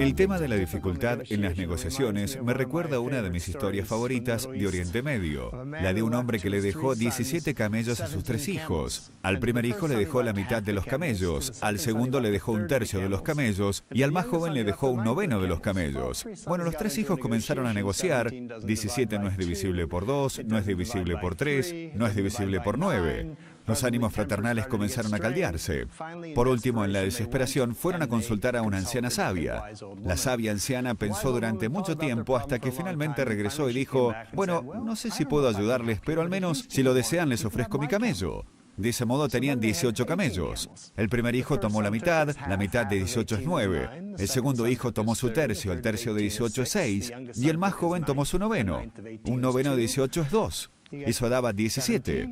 El tema de la dificultad en las negociaciones me recuerda a una de mis historias favoritas de Oriente Medio, la de un hombre que le dejó 17 camellos a sus 3 hijos. Al primer hijo le dejó la mitad de los camellos, al segundo le dejó un tercio de los camellos y al más joven le dejó un noveno de los camellos. Bueno, los 3 hijos comenzaron a negociar. 17 no es divisible por 2, no es divisible por 3, no es divisible por 9. Los ánimos fraternales comenzaron a caldearse. Por último, en la desesperación, fueron a consultar a una anciana sabia. La sabia anciana pensó durante mucho tiempo hasta que finalmente regresó y dijo: bueno, no sé si puedo ayudarles, pero al menos, si lo desean, les ofrezco mi camello. De ese modo tenían 18 camellos. El primer hijo tomó la mitad de 18 es 9. El segundo hijo tomó su tercio, el tercio de 18 es 6. Y el más joven tomó su noveno. Un noveno de 18 es 2. Eso daba 17.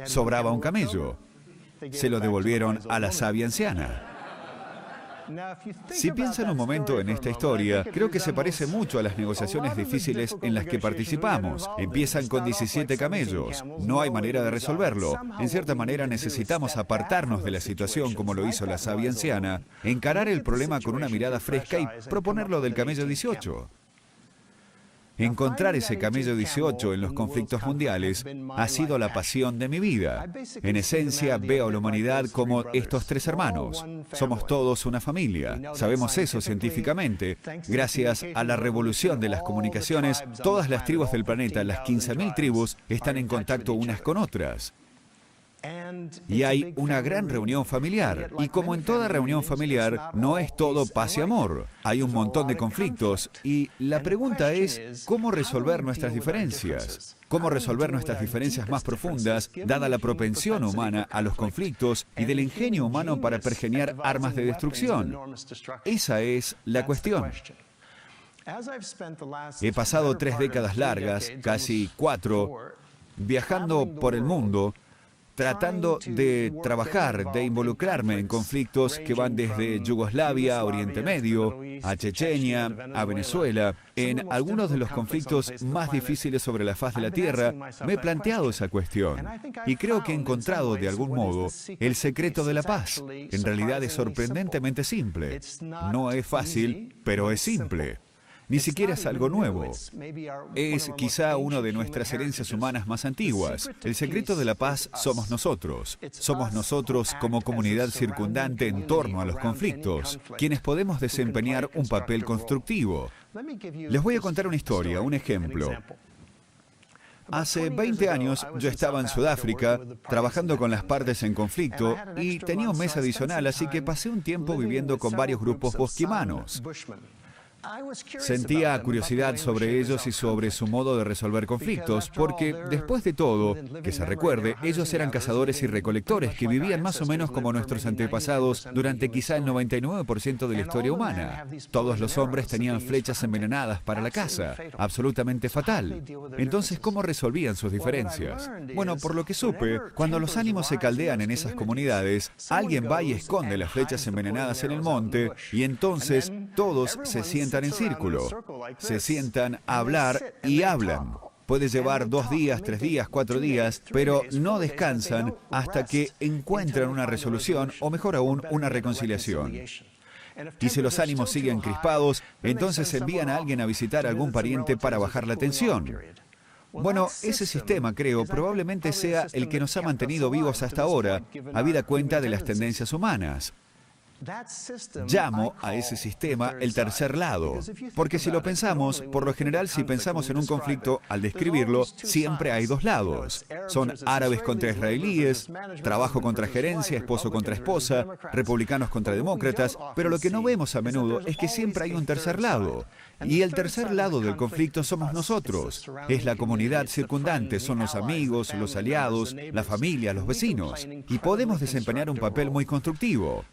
Sobraba un camello. Se lo devolvieron a la sabia anciana. Si piensan un momento en esta historia, creo que se parece mucho a las negociaciones difíciles en las que participamos. Empiezan con 17 camellos. No hay manera de resolverlo. En cierta manera necesitamos apartarnos de la situación como lo hizo la sabia anciana, encarar el problema con una mirada fresca y proponerlo del camello 18. Encontrar ese camello 18 en los conflictos mundiales ha sido la pasión de mi vida. En esencia, veo a la humanidad como estos 3 hermanos. Somos todos una familia. Sabemos eso científicamente. Gracias a la revolución de las comunicaciones, todas las tribus del planeta, las 15.000 tribus, están en contacto unas con otras. Y hay una gran reunión familiar. Y como en toda reunión familiar, no es todo paz y amor. Hay un montón de conflictos. Y la pregunta es, ¿cómo resolver nuestras diferencias? ¿Cómo resolver nuestras diferencias más profundas, dada la propensión humana a los conflictos y del ingenio humano para pergeniar armas de destrucción? Esa es la cuestión. He pasado 3 décadas largas, casi 4, viajando por el mundo, tratando de trabajar, de involucrarme en conflictos que van desde Yugoslavia a Oriente Medio, a Chechenia, a Venezuela. En algunos de los conflictos más difíciles sobre la faz de la Tierra, me he planteado esa cuestión. Y creo que he encontrado, de algún modo, el secreto de la paz. En realidad es sorprendentemente simple. No es fácil, pero es simple. Ni siquiera es algo nuevo. Es quizá una de nuestras herencias humanas más antiguas. El secreto de la paz somos nosotros. Somos nosotros como comunidad circundante en torno a los conflictos, quienes podemos desempeñar un papel constructivo. Les voy a contar una historia, un ejemplo. Hace 20 años yo estaba en Sudáfrica trabajando con las partes en conflicto y tenía un mes adicional, así que pasé un tiempo viviendo con varios grupos bosquimanos. Sentía curiosidad sobre ellos y sobre su modo de resolver conflictos, porque, después de todo, que se recuerde, ellos eran cazadores y recolectores que vivían más o menos como nuestros antepasados durante quizá el 99% de la historia humana. Todos los hombres tenían flechas envenenadas para la caza, absolutamente fatal. Entonces, ¿cómo resolvían sus diferencias? Bueno, por lo que supe, cuando los ánimos se caldean en esas comunidades, alguien va y esconde las flechas envenenadas en el monte, y entonces todos se sientan en círculo, se sientan a hablar y hablan. Puede llevar 2 días, 3 días, 4 días, pero no descansan hasta que encuentran una resolución o, mejor aún, una reconciliación. Y si los ánimos siguen crispados, entonces envían a alguien a visitar a algún pariente para bajar la tensión. Bueno, ese sistema, creo, probablemente sea el que nos ha mantenido vivos hasta ahora, habida cuenta de las tendencias humanas. Llamo a ese sistema el tercer lado, porque si lo pensamos, por lo general, si pensamos en un conflicto, al describirlo, siempre hay 2 lados. Son árabes contra israelíes, trabajo contra gerencia, esposo contra esposa, republicanos contra demócratas, pero lo que no vemos a menudo es que siempre hay un tercer lado. Y el tercer lado del conflicto somos nosotros. Es la comunidad circundante, son los amigos, los aliados, la familia, los vecinos. Y podemos desempeñar un papel muy constructivo.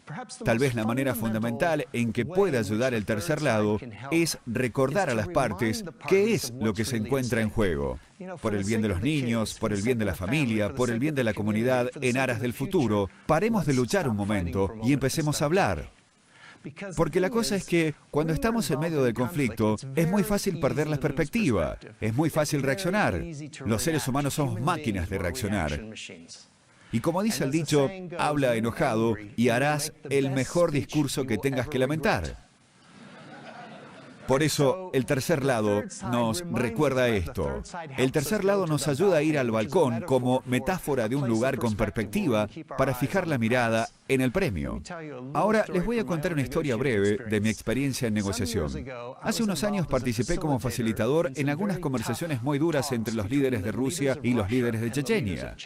Tal vez la manera fundamental en que puede ayudar el tercer lado es recordar a las partes qué es lo que se encuentra en juego. Por el bien de los niños, por el bien de la familia, por el bien de la comunidad, en aras del futuro, paremos de luchar un momento y empecemos a hablar. Porque la cosa es que cuando estamos en medio del conflicto, es muy fácil perder la perspectiva, es muy fácil reaccionar. Los seres humanos somos máquinas de reaccionar. Y como dice el dicho, habla enojado y harás el mejor discurso que tengas que lamentar. Por eso, el tercer lado nos recuerda esto. El tercer lado nos ayuda a ir al balcón como metáfora de un lugar con perspectiva para fijar la mirada en el premio. Ahora les voy a contar una historia breve de mi experiencia en negociación. Hace unos años participé como facilitador en algunas conversaciones muy duras entre los líderes de Rusia y los líderes de Chechenia.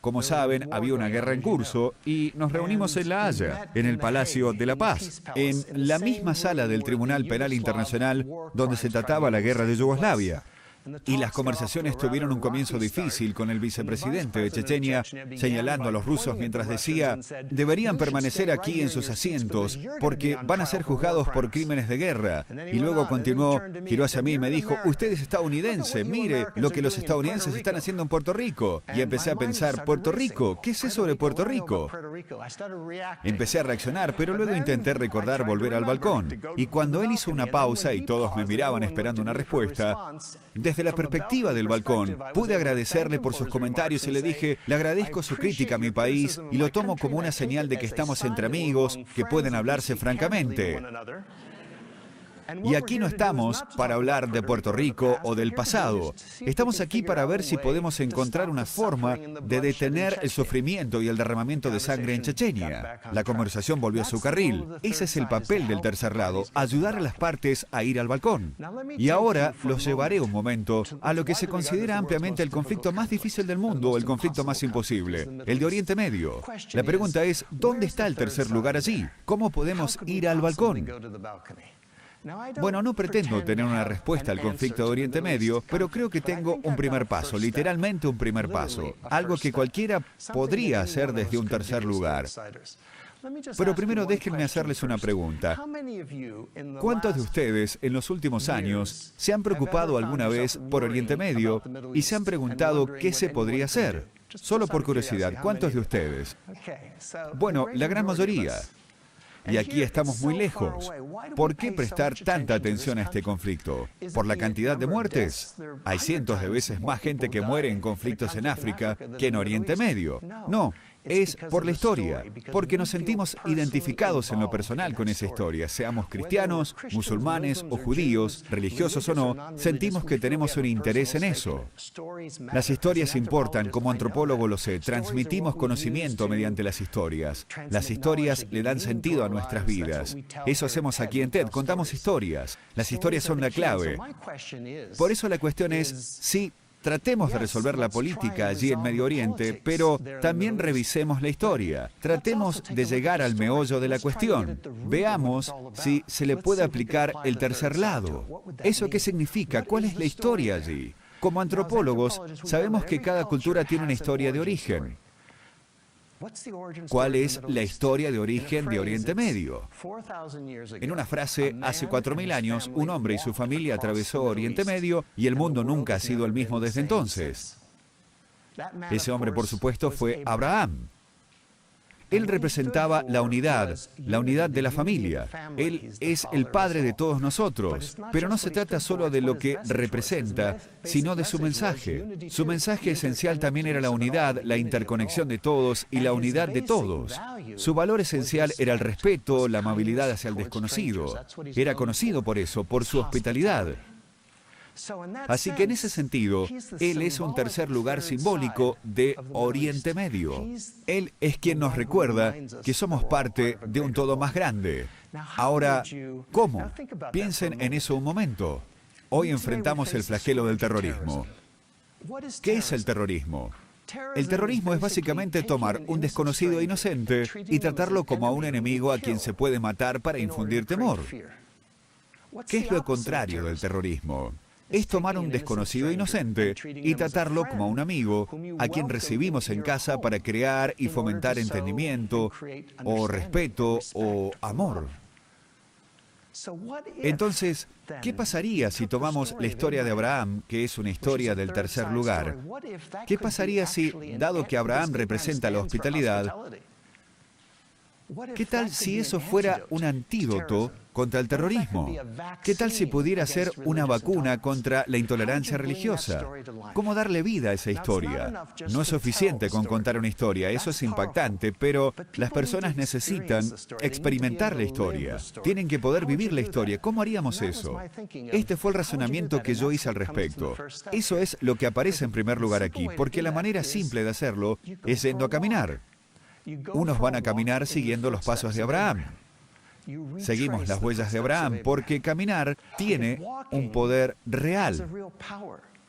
Como saben, había una guerra en curso y nos reunimos en La Haya, en el Palacio de la Paz, en la misma sala del Tribunal Penal Internacional donde se trataba la guerra de Yugoslavia. Y las conversaciones tuvieron un comienzo difícil con el vicepresidente de Chechenia señalando a los rusos mientras decía: deberían permanecer aquí en sus asientos porque van a ser juzgados por crímenes de guerra. Y luego continuó, giró hacia mí y me dijo: usted es estadounidense, mire lo que los estadounidenses están haciendo en Puerto Rico. Y empecé a pensar: ¿Puerto Rico? ¿Qué sé sobre Puerto Rico? Empecé a reaccionar, pero luego intenté recordar volver al balcón. Y cuando él hizo una pausa y todos me miraban esperando una respuesta, desde la perspectiva del balcón, pude agradecerle por sus comentarios y le dije: le agradezco su crítica a mi país y lo tomo como una señal de que estamos entre amigos, que pueden hablarse francamente. Y aquí no estamos para hablar de Puerto Rico o del pasado. Estamos aquí para ver si podemos encontrar una forma de detener el sufrimiento y el derramamiento de sangre en Chechenia. La conversación volvió a su carril. Ese es el papel del tercer lado, ayudar a las partes a ir al balcón. Y ahora los llevaré un momento a lo que se considera ampliamente el conflicto más difícil del mundo, o el conflicto más imposible, el de Oriente Medio. La pregunta es: ¿dónde está el tercer lugar allí? ¿Cómo podemos ir al balcón? Bueno, no pretendo tener una respuesta al conflicto de Oriente Medio, pero creo que tengo un primer paso, literalmente un primer paso, algo que cualquiera podría hacer desde un tercer lugar. Pero primero déjenme hacerles una pregunta. ¿Cuántos de ustedes en los últimos años se han preocupado alguna vez por Oriente Medio y se han preguntado qué se podría hacer? Solo por curiosidad, ¿cuántos de ustedes? Bueno, la gran mayoría. Y aquí estamos muy lejos. ¿Por qué prestar tanta atención a este conflicto? ¿Por la cantidad de muertes? Hay cientos de veces más gente que muere en conflictos en África que en Oriente Medio. No. Es por la historia, porque nos sentimos identificados en lo personal con esa historia, seamos cristianos, musulmanes o judíos, religiosos o no, sentimos que tenemos un interés en eso. Las historias importan, como antropólogo lo sé, transmitimos conocimiento mediante las historias. Las historias le dan sentido a nuestras vidas. Eso hacemos aquí en TED, contamos historias. Las historias son la clave. Por eso la cuestión es, sí, tratemos de resolver la política allí en Medio Oriente, pero también revisemos la historia. Tratemos de llegar al meollo de la cuestión. Veamos si se le puede aplicar el tercer lado. ¿Eso qué significa? ¿Cuál es la historia allí? Como antropólogos, sabemos que cada cultura tiene una historia de origen. ¿Cuál es la historia de origen de Oriente Medio? En una frase, hace 4.000 años, un hombre y su familia atravesó Oriente Medio y el mundo nunca ha sido el mismo desde entonces. Ese hombre, por supuesto, fue Abraham. Él representaba la unidad de la familia. Él es el padre de todos nosotros. Pero no se trata solo de lo que representa, sino de su mensaje. Su mensaje esencial también era la unidad, la interconexión de todos y la unidad de todos. Su valor esencial era el respeto, la amabilidad hacia el desconocido. Era conocido por eso, por su hospitalidad. Así que en ese sentido, Él es un tercer lugar simbólico de Oriente Medio. Él es quien nos recuerda que somos parte de un todo más grande. Ahora, ¿cómo? Piensen en eso un momento. Hoy enfrentamos el flagelo del terrorismo. ¿Qué es el terrorismo? El terrorismo es básicamente tomar un desconocido inocente y tratarlo como a un enemigo a quien se puede matar para infundir temor. ¿Qué es lo contrario del terrorismo? Es tomar un desconocido inocente y tratarlo como a un amigo a quien recibimos en casa para crear y fomentar entendimiento, o respeto, o amor. Entonces, ¿qué pasaría si tomamos la historia de Abraham, que es una historia del tercer lugar? ¿Qué pasaría si, dado que Abraham representa la hospitalidad, ¿Qué tal si eso fuera un antídoto contra el terrorismo? ¿Qué tal si pudiera ser una vacuna contra la intolerancia religiosa? ¿Cómo darle vida a esa historia? No es suficiente con contar una historia, eso es impactante, pero las personas necesitan experimentar la historia. Tienen que poder vivir la historia. ¿Cómo haríamos eso? Este fue el razonamiento que yo hice al respecto. Eso es lo que aparece en primer lugar aquí, porque la manera simple de hacerlo es yendo a caminar. Unos van a caminar siguiendo los pasos de Abraham. Seguimos las huellas de Abraham porque caminar tiene un poder real.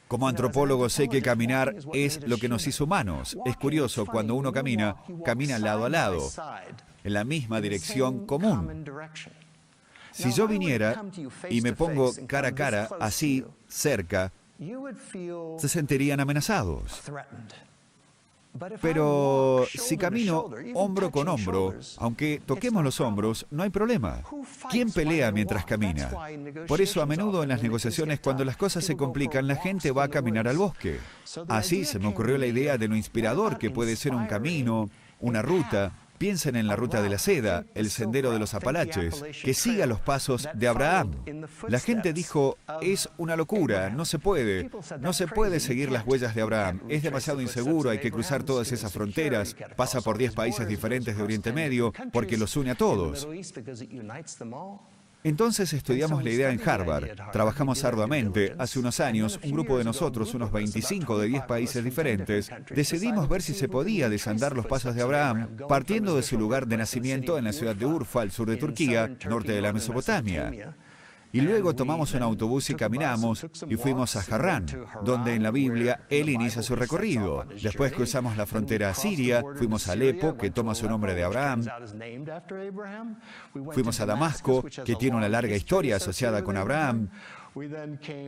Como antropólogo sé que caminar es lo que nos hizo humanos. Es curioso, cuando uno camina, camina lado a lado, en la misma dirección común. Si yo viniera y me pongo cara a cara, así, cerca, se sentirían amenazados. Pero si camino hombro con hombro, aunque toquemos los hombros, no hay problema. ¿Quién pelea mientras camina? Por eso a menudo en las negociaciones, cuando las cosas se complican, la gente va a caminar al bosque. Así se me ocurrió la idea de lo inspirador que puede ser un camino, una ruta. Piensen en la ruta de la seda, el sendero de los Apalaches, que siga los pasos de Abraham. La gente dijo, es una locura, no se puede seguir las huellas de Abraham, es demasiado inseguro, hay que cruzar todas esas fronteras, pasa por 10 países diferentes de Oriente Medio, porque los une a todos. Entonces estudiamos la idea en Harvard, trabajamos arduamente. Hace unos años, un grupo de nosotros, unos 25 de 10 países diferentes, decidimos ver si se podía desandar los pasos de Abraham, partiendo de su lugar de nacimiento en la ciudad de Urfa, al sur de Turquía, norte de la Mesopotamia. Y luego tomamos un autobús y caminamos y fuimos a Harrán, donde en la Biblia él inicia su recorrido. Después cruzamos la frontera a Siria, fuimos a Alepo, que toma su nombre de Abraham. Fuimos a Damasco, que tiene una larga historia asociada con Abraham.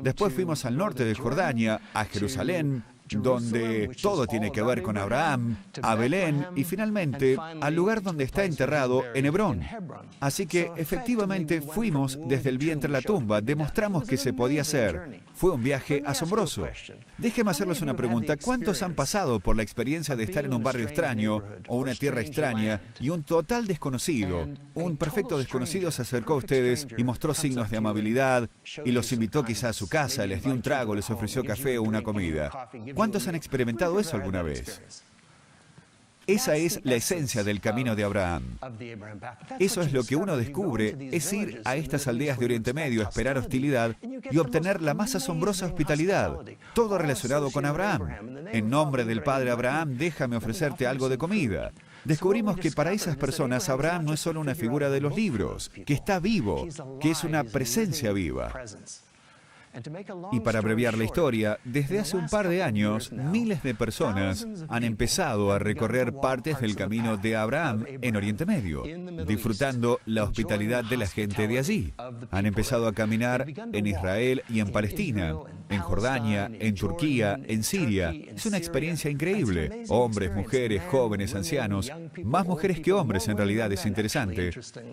Después fuimos al norte de Jordania, a Jerusalén, donde todo tiene que ver con Abraham, a Belén y finalmente al lugar donde está enterrado, en Hebrón. Así que efectivamente fuimos desde el vientre a la tumba, demostramos que se podía hacer. Fue un viaje asombroso. Déjenme hacerles una pregunta. ¿Cuántos han pasado por la experiencia de estar en un barrio extraño o una tierra extraña y un total desconocido, un perfecto desconocido se acercó a ustedes y mostró signos de amabilidad y los invitó quizá a su casa, les dio un trago, les ofreció café o una comida? ¿Cuántos han experimentado eso alguna vez? Esa es la esencia del camino de Abraham. Eso es lo que uno descubre, es ir a estas aldeas de Oriente Medio, esperar hostilidad y obtener la más asombrosa hospitalidad. Todo relacionado con Abraham. En nombre del padre Abraham, déjame ofrecerte algo de comida. Descubrimos que para esas personas Abraham no es solo una figura de los libros, que está vivo, que es una presencia viva. Y para abreviar la historia, desde hace un par de años, miles de personas han empezado a recorrer partes del camino de Abraham en Oriente Medio, disfrutando la hospitalidad de la gente de allí. Han empezado a caminar en Israel y en Palestina, en Jordania, en Turquía, en Siria. Es una experiencia increíble. Hombres, mujeres, jóvenes, ancianos, más mujeres que hombres en realidad, es interesante.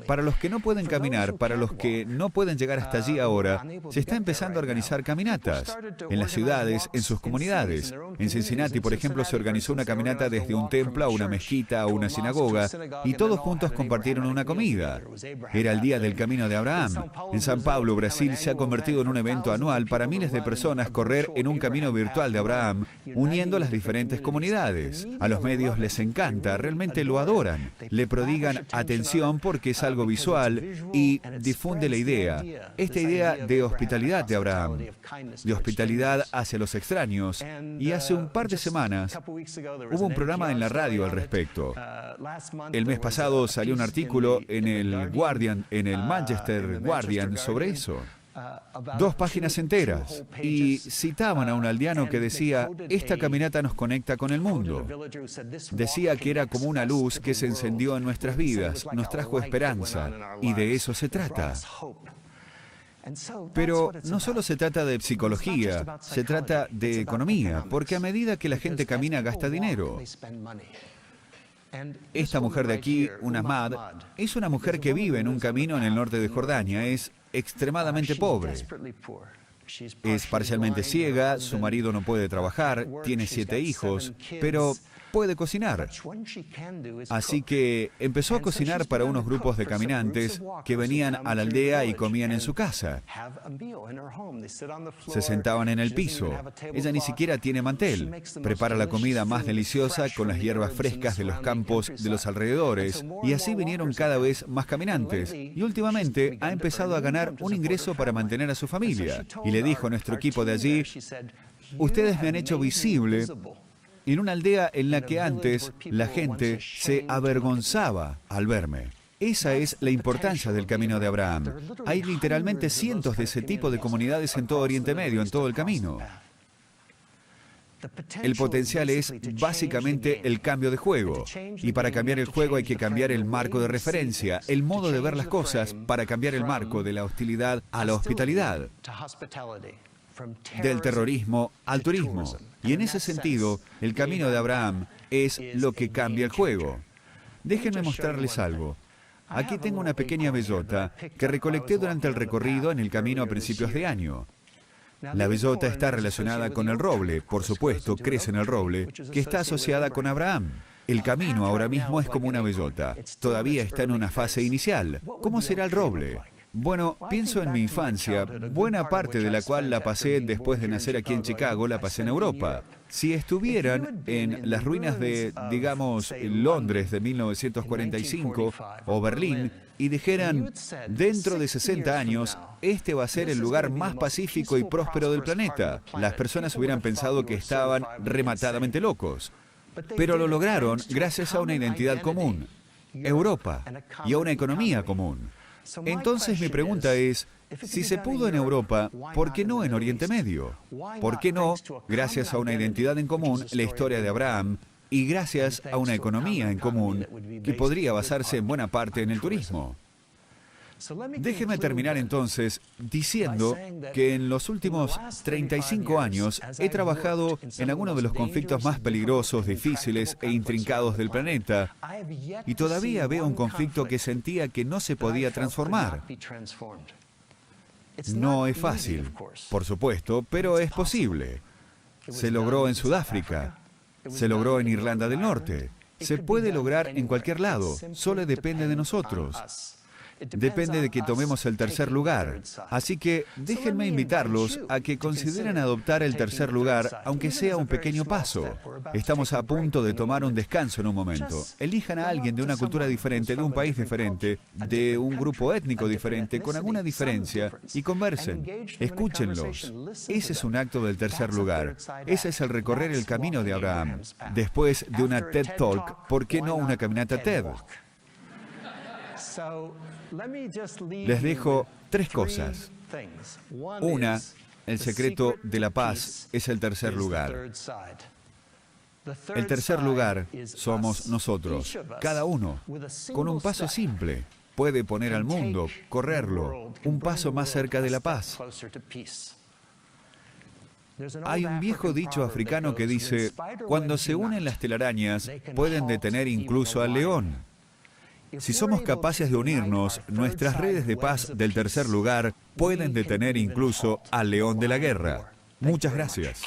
Para los que no pueden caminar, para los que no pueden llegar hasta allí ahora, se está empezando a organizar caminatas en las ciudades, en sus comunidades. En Cincinnati, por ejemplo, se organizó una caminata desde un templo a una mezquita, a una sinagoga, y todos juntos compartieron una comida. Era el día del camino de Abraham. En San Pablo, Brasil, se ha convertido en un evento anual para miles de personas correr en un camino virtual de Abraham, uniendo las diferentes comunidades. A los medios les encanta, realmente lo adoran. Le prodigan atención porque es algo visual y difunde la idea, esta idea de hospitalidad de Abraham, de hospitalidad hacia los extraños. Y hace un par de semanas hubo un programa en la radio al respecto. El mes pasado salió un artículo en el Guardian, en el Manchester Guardian, sobre eso. 2 páginas enteras, y citaban a un aldeano que decía, esta caminata nos conecta con el mundo. Decía que era como una luz que se encendió en nuestras vidas, nos trajo esperanza, y de eso se trata. Pero no solo se trata de psicología, se trata de economía, porque a medida que la gente camina gasta dinero. Esta mujer de aquí, una Mad, es una mujer que vive en un camino en el norte de Jordania, es extremadamente pobre. Es parcialmente ciega, su marido no puede trabajar, tiene 7 hijos, pero puede cocinar. Así que empezó a cocinar para unos grupos de caminantes que venían a la aldea y comían en su casa. Se sentaban en el piso. Ella ni siquiera tiene mantel. Prepara la comida más deliciosa con las hierbas frescas de los campos de los alrededores. Y así vinieron cada vez más caminantes. Y últimamente ha empezado a ganar un ingreso para mantener a su familia. Y le dijo a nuestro equipo de allí: ustedes me han hecho visible en una aldea en la que antes la gente se avergonzaba al verme. Esa es la importancia del camino de Abraham. Hay literalmente cientos de ese tipo de comunidades en todo Oriente Medio, en todo el camino. El potencial es básicamente el cambio de juego. Y para cambiar el juego hay que cambiar el marco de referencia, el modo de ver las cosas, para cambiar el marco de la hostilidad a la hospitalidad, del terrorismo al turismo. Y en ese sentido, el camino de Abraham es lo que cambia el juego. Déjenme mostrarles algo. Aquí tengo una pequeña bellota que recolecté durante el recorrido en el camino a principios de año. La bellota está relacionada con el roble, por supuesto, crece en el roble, que está asociada con Abraham. El camino ahora mismo es como una bellota. Todavía está en una fase inicial. ¿Cómo será el roble? Bueno, pienso en mi infancia, buena parte de la cual la pasé después de nacer aquí en Chicago, la pasé en Europa. Si estuvieran en las ruinas de, digamos, Londres de 1945 o Berlín y dijeran, dentro de 60 años, este va a ser el lugar más pacífico y próspero del planeta, las personas hubieran pensado que estaban rematadamente locos. Pero lo lograron gracias a una identidad común, Europa, y a una economía común. Entonces mi pregunta es, si se pudo en Europa, ¿por qué no en Oriente Medio? ¿Por qué no, gracias a una identidad en común, la historia de Abraham, y gracias a una economía en común que podría basarse en buena parte en el turismo? Déjeme terminar entonces diciendo que en los últimos 35 años he trabajado en algunos de los conflictos más peligrosos, difíciles e intrincados del planeta, y todavía veo un conflicto que sentía que no se podía transformar. No es fácil, por supuesto, pero es posible. Se logró en Sudáfrica, se logró en Irlanda del Norte, se puede lograr en cualquier lado, solo depende de nosotros. Depende de que tomemos el tercer lugar. Así que déjenme invitarlos a que consideren adoptar el tercer lugar, aunque sea un pequeño paso. Estamos a punto de tomar un descanso en un momento. Elijan a alguien de una cultura diferente, de un país diferente, de un grupo étnico diferente, con alguna diferencia, y conversen. Escúchenlos. Ese es un acto del tercer lugar. Ese es el recorrer el camino de Abraham. Después de una TED Talk, ¿por qué no una caminata TED? Les dejo 3 cosas. Una, el secreto de la paz es el tercer lugar. El tercer lugar somos nosotros, cada uno, con un paso simple. Puede poner al mundo, correrlo, un paso más cerca de la paz. Hay un viejo dicho africano que dice, cuando se unen las telarañas, pueden detener incluso al león. Si somos capaces de unirnos, nuestras redes de paz del tercer lugar pueden detener incluso al león de la guerra. Muchas gracias.